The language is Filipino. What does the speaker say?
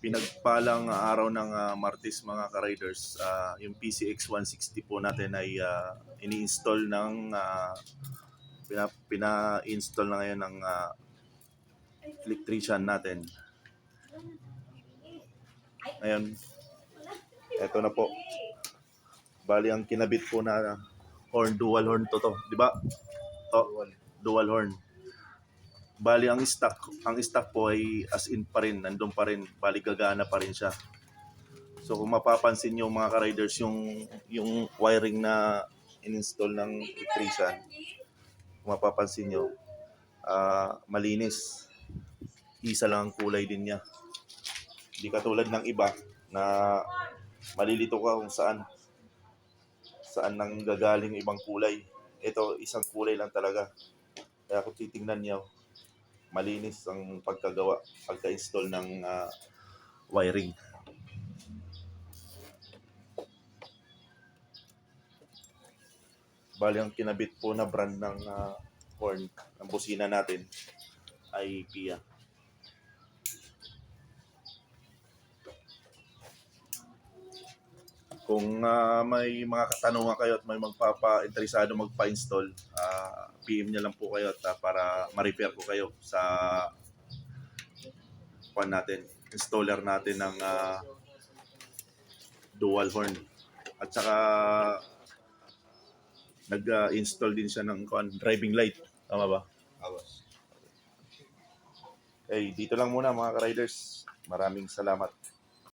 Pinagpalang araw ng Martes mga ka-riders, yung PCX 160 po natin ay ini-install ng pina-install na ngayon ng electrician natin. Ngayon, eto na po. Bali ang kinabit po na horn, dual horn to, di ba? Dual horn. Bali ang stock po ay as in pa rin, nandun pa rin, bali gagana pa rin siya. So kung mapapansin niyo mga ka-riders, yung wiring na in-install ng electrician, kung mapapansin niyo, malinis. Isa lang ang kulay din niya. Hindi katulad ng iba na malilito ka kung saan nang gagaling ibang kulay. Ito, isang kulay lang talaga. Kaya kung titingnan niyo, malinis ang pagka-install ng wiring. Bali ang kinabit po na brand ng horn, ng busina natin ay Pia. Kung may mga katanungan kayo at may interesado magpa-install, PM niya lang po kayo at para ma-repair ko kayo sa installer natin ng dual horn. At saka nag-install din siya ng driving light. Tama ba? Okay, dito lang muna mga ka-riders. Maraming salamat.